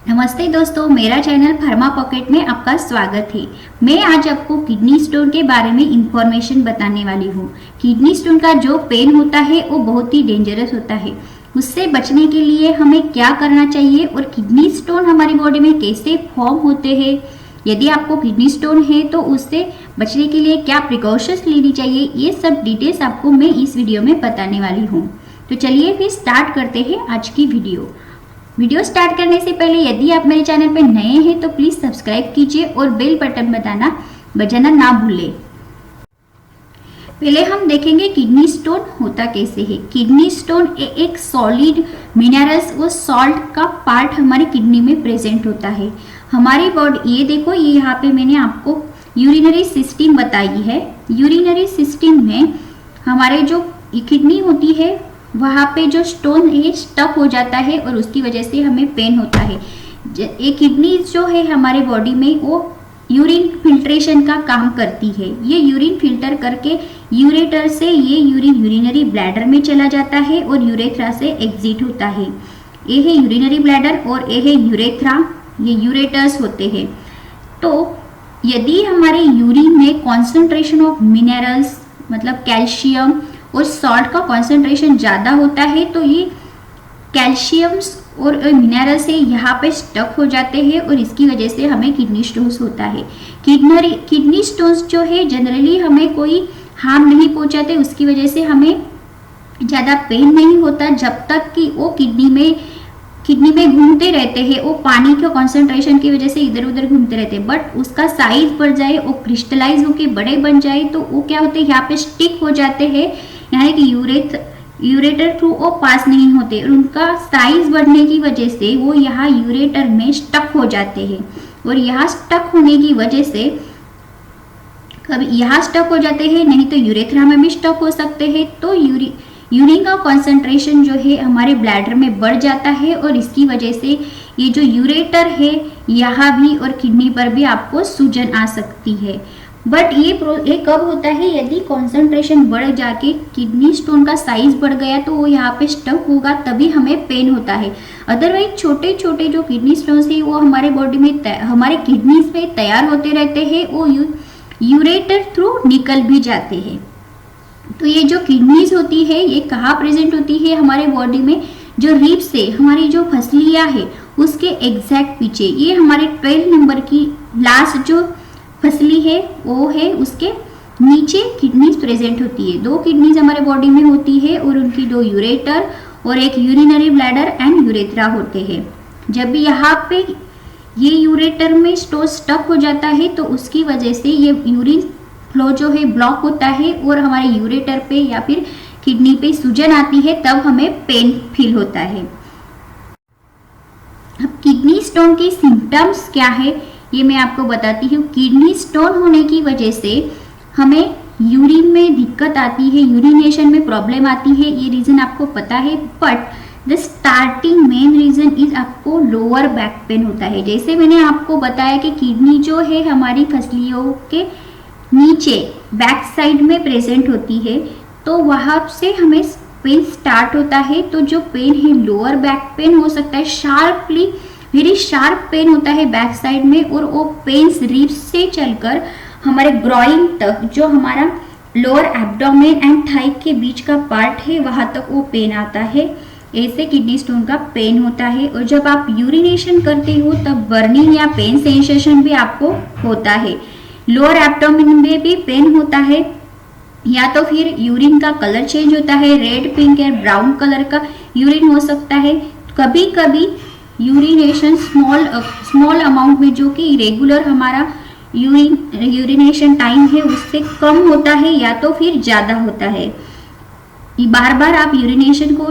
नमस्ते दोस्तों, मेरा चैनल फार्मा पॉकेट में आपका स्वागत है। मैं आज आपको किडनी स्टोन के बारे में इंफॉर्मेशन बताने वाली हूँ। किडनी स्टोन का जो पेन होता है वो बहुत ही डेंजरस होता है। उससे बचने के लिए हमें क्या करना चाहिए और किडनी स्टोन हमारी बॉडी में कैसे फॉर्म होते हैं, यदि आपको किडनी स्टोन है तो उससे बचने के लिए क्या प्रिकॉशंस लेनी चाहिए, ये सब डिटेल्स आपको मैं इस वीडियो में बताने वाली हूँ। तो चलिए फिर स्टार्ट करते हैं आज की वीडियो स्टार्ट करने से पहले यदि आप मेरे चैनल पर नए हैं तो प्लीज सब्सक्राइब कीजिए और बेल बटन बजाना ना भूलें। पहले हम देखेंगे किडनी स्टोन होता कैसे है। किडनी स्टोन एक सॉलिड मिनरल्स व सॉल्ट का पार्ट हमारी किडनी में प्रेजेंट होता है। हमारी बॉडी, ये देखो, ये यहाँ पे मैंने आपको यूरिनरी सिस्टम बताई है। यूरिनरी सिस्टम में हमारे जो किडनी होती है वहाँ पे जो स्टोन है स्टक हो जाता है और उसकी वजह से हमें पेन होता है। ये किडनी जो है हमारे बॉडी में वो यूरिन फिल्ट्रेशन का काम करती है। ये यूरिन फिल्टर करके यूरेटर से ये यूरिन यूरिनरी ब्लैडर में चला जाता है और यूरेथ्रा से एग्जिट होता है। ये है यूरिनरी ब्लैडर और ये है यूरेथ्रा, ये यूरेटर्स होते हैं। तो यदि हमारे यूरिन में कॉन्सेंट्रेशन ऑफ मिनरल्स मतलब कैल्शियम और सॉल्ट का कॉन्सेंट्रेशन ज़्यादा होता है तो ये कैल्शियम्स और मिनरल्स है यहाँ पे स्टक हो जाते हैं और इसकी वजह से हमें किडनी स्टोन्स होता है। किडनी स्टोन्स जो है जनरली हमें कोई हार्म नहीं पहुँचाते, उसकी वजह से हमें ज़्यादा पेन नहीं होता जब तक कि वो किडनी में घूमते रहते हैं। वो पानी के कॉन्सेंट्रेशन की वजह से इधर उधर घूमते रहते हैं, बट उसका साइज बढ़ जाए, वो क्रिस्टलाइज होके बड़े बन जाए तो वो क्या होते हैं, यहाँ पे स्टिक हो जाते हैं। यहाँ कि यूरेटर थ्रू वो पास नहीं होते और उनका साइज बढ़ने की वजह से वो यहाँ यूरेटर में स्टक हो जाते हैं। और यहाँ स्टक होने की वजह से कभी यहाँ स्टक हो जाते हैं, नहीं तो यूरेथ्रा में भी स्टक हो सकते हैं। तो यूरिन का कॉन्सेंट्रेशन जो है हमारे ब्लैडर में बढ़ जाता है और इसकी वजह से ये जो यूरेटर है यहाँ भी और किडनी पर भी आपको सूजन आ सकती है। बट ये कब होता है, यदि कॉन्सेंट्रेशन बढ़ जाके किडनी स्टोन का साइज बढ़ गया तो वो यहाँ पे स्टक होगा, तभी हमें पेन होता है। अदरवाइज छोटे छोटे जो किडनी स्टोन्स है वो हमारे बॉडी में हमारे किडनीज में तैयार होते रहते हैं, वो यूरेटर थ्रू निकल भी जाते हैं। तो ये जो किडनीज होती है ये कहाँ प्रेजेंट होती है हमारे बॉडी में, जो रिब्स से हमारी जो फसलियाँ है उसके एग्जैक्ट पीछे, ये हमारे 12 नंबर की लास्ट जो फसली है वो है, उसके नीचे किडनीज प्रेजेंट होती है। 2 किडनीज हमारे बॉडी में होती है और उनकी 2 यूरेटर और एक यूरिनरी ब्लैडर एंड यूरेथ्रा होते हैं। जब भी यहाँ पे ये यूरेटर में स्टोन स्टक हो जाता है तो उसकी वजह से ये यूरिन फ्लो जो है ब्लॉक होता है और हमारे यूरेटर पे या फिर किडनी पे सूजन आती है, तब हमें पेन फील होता है। अब किडनी स्टोन की सिम्टम्स क्या है ये मैं आपको बताती हूँ। किडनी स्टोन होने की वजह से हमें यूरिन में दिक्कत आती है, यूरिनेशन में प्रॉब्लम आती है, ये रीज़न आपको पता है। But the starting main reason is आपको लोअर बैक पेन होता है। जैसे मैंने आपको बताया कि किडनी जो है हमारी फसलियों के नीचे बैक साइड में प्रेजेंट होती है, तो वहाँ से हमें पेन स्टार्ट होता है। तो जो पेन है लोअर बैक पेन हो सकता है, वेरी शार्प पेन होता है बैक साइड में, और वो पेन्स रिब्स से चलकर हमारे ग्रॉइन तक, जो हमारा लोअर एब्डोमेन एंड थाई के बीच का पार्ट है, वहाँ तक वो पेन आता है। ऐसे किडनी स्टोन का पेन होता है। और जब आप यूरिनेशन करते हो तब बर्निंग या पेन सेंसेशन भी आपको होता है। लोअर एब्डोमेन में भी पेन होता है, या तो फिर यूरिन का कलर चेंज होता है, रेड, पिंक या ब्राउन कलर का यूरिन हो सकता है। कभी कभी यूरिनेशन स्मॉल अमाउंट में, जो कि इरेगुलर हमारा यूरिनेशन टाइम है उससे कम होता है या तो फिर ज़्यादा होता है। बार बार आप यूरिनेशन को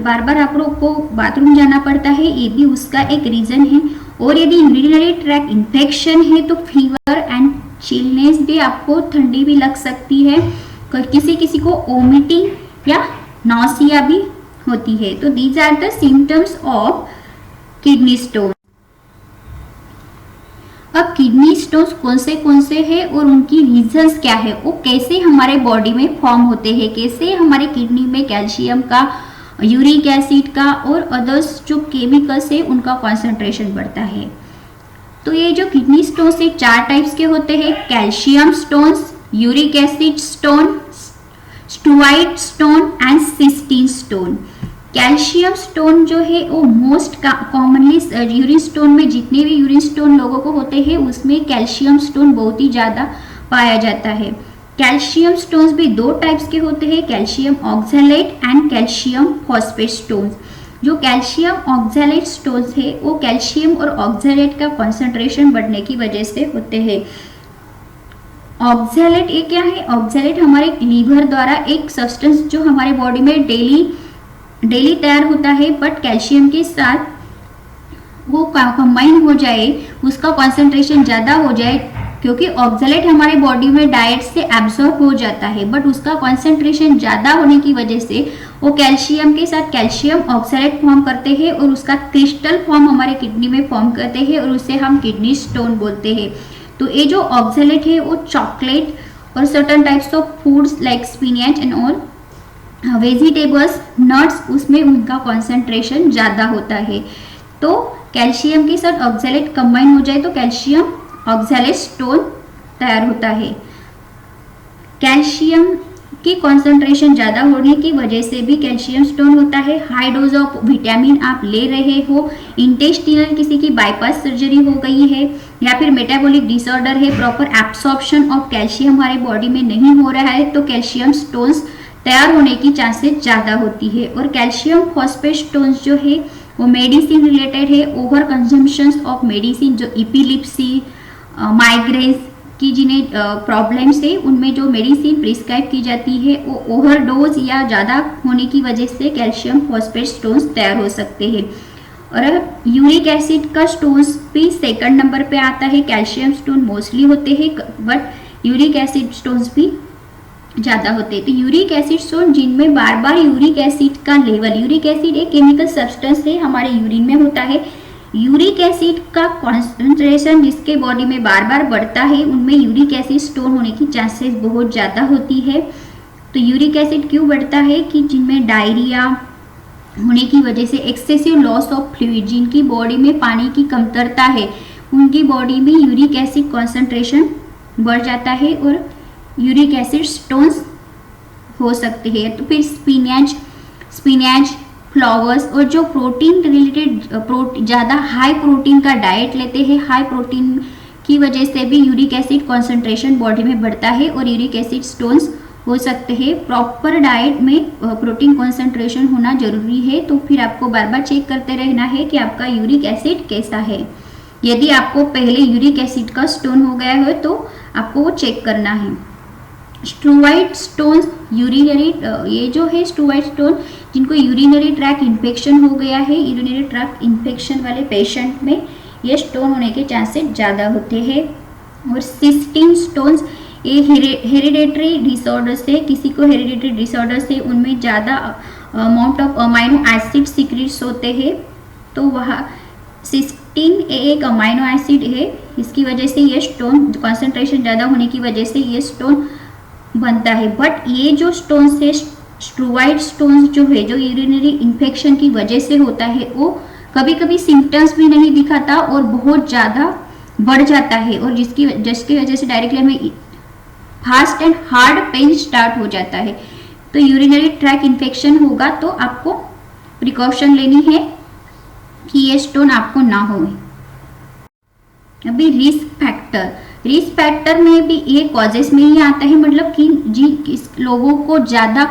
बार बार आप लोग को बाथरूम जाना पड़ता है, ये भी उसका एक रीज़न है। और यदि यूरिनरी ट्रैक इन्फेक्शन है तो फीवर एंड चिलनेस भी, आपको ठंडी भी लग सकती है। किसी किसी को वोमिटिंग या नॉसिया भी होती है। तो these are the symptoms of kidney stone. अब किडनी स्टोन्स कौन से हैं और उनकी रीजंस क्या है, वो कैसे हमारे बॉडी में फॉर्म होते हैं, कैसे हमारे किडनी में कैल्शियम का यूरिक एसिड का और अदर्स जो केमिकल्स है उनका कॉन्सेंट्रेशन बढ़ता है। तो ये जो किडनी स्टोन्स है 4 टाइप्स के होते हैं, calcium stones, uric acid stone, struvite stone and cystine stone. Calcium stone जो है वो मोस्ट कॉमनली यूरिन स्टोन में, जितने भी यूरिन स्टोन लोगों को होते हैं उसमें कैल्शियम स्टोन बहुत ही ज़्यादा पाया जाता है। कैल्शियम स्टोन्स भी 2 टाइप्स के होते हैं, calcium oxalate and calcium phosphate stones. जो कैल्शियम ऑक्सैलेट स्टोन्स है वो कैल्शियम और ऑक्सैलेट का कॉन्सेंट्रेशन बढ़ने की वजह से होते हैं। ऑक्सैलेट ये क्या है? ऑक्सैलेट हमारे लीवर द्वारा एक सब्सटेंस जो हमारे बॉडी में डेली तैयार होता है, बट कैल्शियम के साथ वो कंबाइन हो जाए, उसका कॉन्सेंट्रेशन ज़्यादा हो जाए, क्योंकि ऑक्सैलेट हमारे बॉडी में डाइट से एब्जॉर्ब हो जाता है, बट उसका कॉन्सेंट्रेशन ज़्यादा होने की वजह से वो कैल्शियम के साथ कैल्शियम ऑक्सैलेट फॉर्म करते हैं और उसका क्रिस्टल फॉर्म हमारे किडनी में फॉर्म करते हैं और उसे हम किडनी स्टोन बोलते हैं। तो ये जो ऑक्सैलेट है वो चॉकलेट और certain types of foods like spinach and all vegetables, nuts, उसमें उनका कॉन्सेंट्रेशन ज़्यादा होता है। तो कैल्शियम के साथ ऑक्सैलेट कंबाइन हो जाए तो कैल्शियम ऑक्सैलेट स्टोन तैयार होता है। कैल्शियम की कॉन्सेंट्रेशन ज़्यादा होने की वजह से भी कैल्शियम स्टोन होता है। हाई डोज ऑफ विटामिन आप ले रहे हो, इंटेस्टिनल किसी की बाईपास सर्जरी हो गई है या फिर मेटाबॉलिक डिसऑर्डर है, प्रॉपर एब्सॉर्प्शन ऑफ कैल्शियम हमारे बॉडी में नहीं हो रहा है, तो कैल्शियम स्टोन्स तैयार होने की चांसेस ज़्यादा होती है। और कैल्शियम फॉस्फेट स्टोन्स जो है वो मेडिसिन रिलेटेड है। ओवर कंजम्पशन ऑफ मेडिसिन, जो इपिलिप्सी, माइग्रेन्स की जिन्हें प्रॉब्लम्स है, उनमें जो मेडिसिन प्रिस्क्राइब की जाती है वो ओवरडोज या ज़्यादा होने की वजह से कैल्शियम फॉस्फेट स्टोन्स तैयार हो सकते हैं। और यूरिक एसिड का स्टोन्स भी 2nd नंबर पे आता है। कैल्शियम स्टोन मोस्टली होते हैं बट यूरिक एसिड स्टोन्स भी ज़्यादा होते हैं। तो यूरिक एसिड स्टोन जिनमें बार बार यूरिक एसिड का लेवल, यूरिक एसिड एक केमिकल सब्सटेंस है, हमारे यूरिन में होता है। यूरिक एसिड का कॉन्सेंट्रेशन जिसके बॉडी में बार बार बढ़ता है उनमें यूरिक एसिड स्टोन होने की चांसेस बहुत ज़्यादा होती है। तो यूरिक एसिड क्यों बढ़ता है कि जिनमें डायरिया होने की वजह से, एक्सेसिव लॉस ऑफ फ्लूइड, जिनकी बॉडी में पानी की कमतरता है, उनकी बॉडी में यूरिक एसिड कॉन्सेंट्रेशन बढ़ जाता है और यूरिक एसिड स्टोन्स हो सकते हैं। तो फिर स्पिनच, फ्लावर्स और जो प्रोटीन रिलेटेड ज़्यादा हाई प्रोटीन का डाइट लेते हैं, हाई प्रोटीन की वजह से भी यूरिक एसिड कॉन्सेंट्रेशन बॉडी में बढ़ता है और यूरिक एसिड स्टोन्स हो सकते हैं। प्रॉपर डाइट में प्रोटीन कॉन्सेंट्रेशन होना जरूरी है। तो फिर आपको बार बार चेक करते रहना है कि आपका यूरिक एसिड कैसा है। यदि आपको पहले यूरिक एसिड का स्टोन हो गया हो तो आपको वो चेक करना है। स्टुवाइट स्टोन्स, यूरिनरी, ये जो है स्टुवाइट स्टोन जिनको यूरिनरी ट्रैक इन्फेक्शन हो गया है, यूरिनरी ट्रैक इन्फेक्शन वाले पेशेंट में ये स्टोन होने के चांसेस ज़्यादा होते हैं। और सिस्टीन स्टोन्स, ये हेरिडेटरी डिसऑर्डर्स है, किसी को हेरिडेटरी डिसऑर्डर्स है उनमें ज़्यादा amount of amino acid secrets होते हैं, तो वह सिस्टीन एक अमाइनो एसिड है, इसकी वजह से ये स्टोन कॉन्सेंट्रेशन ज़्यादा होने की वजह से ये स्टोन बनता है। बट ये जो स्टोन्स है, स्टुवाइट स्टोन्स जो है, जो यूरिनरी इन्फेक्शन की वजह से होता है, वो कभी कभी सिम्टम्स भी नहीं दिखाता और बहुत ज़्यादा बढ़ जाता है और जिसकी वजह से डायरेक्टली हमें fast and hard pain start हो जाता है। तो यूरिनरी ट्रैक इन्फेक्शन होगा तो आपको प्रिकॉशन लेनी है कि ये स्टोन आपको ना हो। अभी रिस्क फैक्टर में भी ये कॉजेस में ही आता है, मतलब कि जिस लोगों को ज़्यादा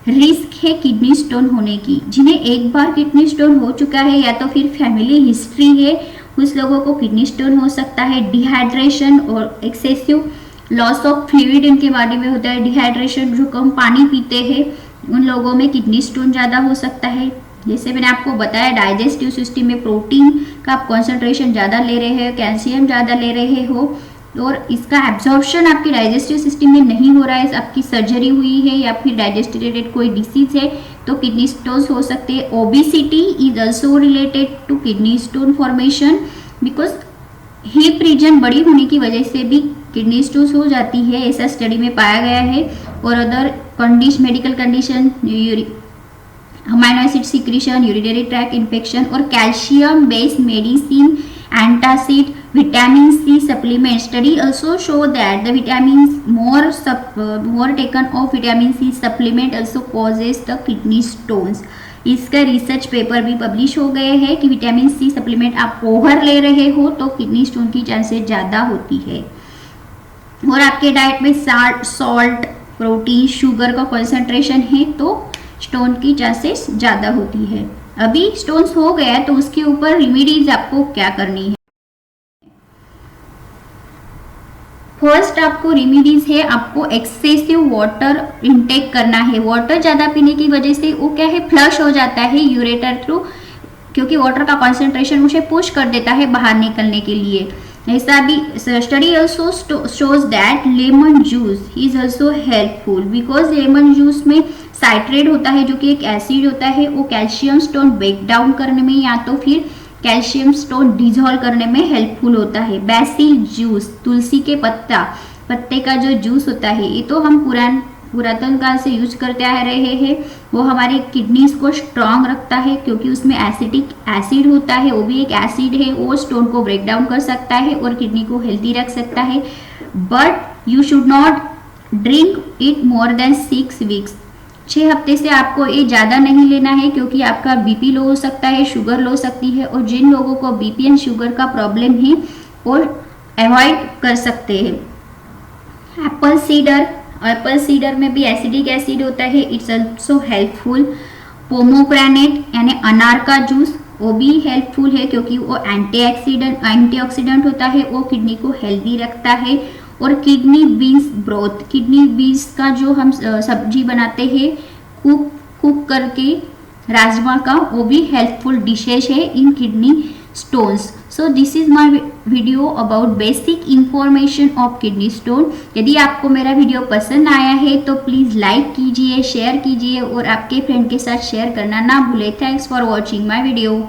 रिस्क है किडनी स्टोन होने की, जिन्हें एक बार किडनी स्टोन हो चुका है या तो फिर फैमिली हिस्ट्री है, उस लोगों को किडनी स्टोन हो सकता है। डिहाइड्रेशन और एक्सेसिव लॉस ऑफ फ्लूइड इनके बॉडी में होता है। डिहाइड्रेशन, जो कम पानी पीते हैं उन लोगों में किडनी स्टोन ज़्यादा हो सकता है। जैसे मैंने आपको बताया, डाइजेस्टिव सिस्टम में प्रोटीन का आप कॉन्सेंट्रेशन ज़्यादा ले रहे हो, कैल्शियम ज़्यादा ले रहे हो और इसका एब्जॉर्प्शन आपकी डाइजेस्टिव सिस्टम में नहीं हो रहा है, आपकी सर्जरी हुई है या फिर डाइजेस्टिव रिलेटेड कोई डिसीज है तो किडनी स्टोन्स हो सकते हैं। Obesity is also related to kidney stone formation, because hip region बड़ी होने की वजह से भी किडनी स्टोन्स हो जाती है, ऐसा स्टडी में पाया गया है। और other medical condition, amino acid secretion, urinary tract infection और calcium based medicine, antacid, vitamin C supplement. Study also show that the vitamins more taken of vitamin C supplement also causes the kidney stones. इसका research paper भी publish हो गए हैं कि vitamin C supplement आप over ले रहे हो तो किडनी स्टोन की चांसेस ज़्यादा होती है। और आपके डाइट में सॉल्ट, प्रोटीन, शुगर का कॉन्सेंट्रेशन है तो स्टोन की चांसेस ज़्यादा होती है। अभी स्टोन्स हो गया तो उसके ऊपर रेमेडीज आपको क्या करनी है। फर्स्ट आपको रेमेडीज है, आपको एक्सेसिव वाटर इनटेक करना है। वाटर ज़्यादा पीने की वजह से वो क्या है, फ्लश हो जाता है यूरेटर थ्रू, क्योंकि वाटर का कॉन्सेंट्रेशन उसे पुश कर देता है बाहर निकलने के लिए। ऐसा भी study also shows that lemon juice is also helpful because lemon juice में साइट्रेट होता है जो कि एक एसिड होता है, वो कैल्शियम स्टोन ब्रेक डाउन करने में या तो फिर कैल्शियम स्टोन डिजोल्व करने में हेल्पफुल होता है। बेसिल जूस, तुलसी के पत्ते का जो जूस होता है, ये तो हम पुरातन काल से यूज करते आ रहे हैं। वो हमारे किडनीज को स्ट्रांग रखता है क्योंकि उसमें एसिडिक एसिड होता है, वो भी एक एसिड है, वो स्टोन को ब्रेक डाउन कर सकता है और किडनी को हेल्दी रख सकता है। But you should not drink it more than 6 weeks. 6 हफ्ते से आपको ये ज़्यादा नहीं लेना है क्योंकि आपका बीपी लो हो सकता है, शुगर लो हो सकती है, और जिन लोगों को बीपी एंड शुगर का प्रॉब्लम है वो अवॉइड कर सकते हैं। एप्पल सीडर में भी एसिडिक एसिड होता है, इट्स ऑल्सो हेल्पफुल। पोमोग्रेनेट यानी अनार का जूस, वो भी हेल्पफुल है क्योंकि वो एंटीऑक्सीडेंट होता है, वो किडनी को हेल्दी रखता है। और kidney beans broth, kidney beans का जो हम सब्जी बनाते हैं कुक करके राजमा का, वो भी हेल्पफुल डिशेज है इन kidney stones. So this is my video about basic information of kidney stone. यदि आपको मेरा वीडियो पसंद आया है तो प्लीज़ लाइक कीजिए, शेयर कीजिए और आपके फ्रेंड के साथ शेयर करना ना भूलें। Thanks for watching my video.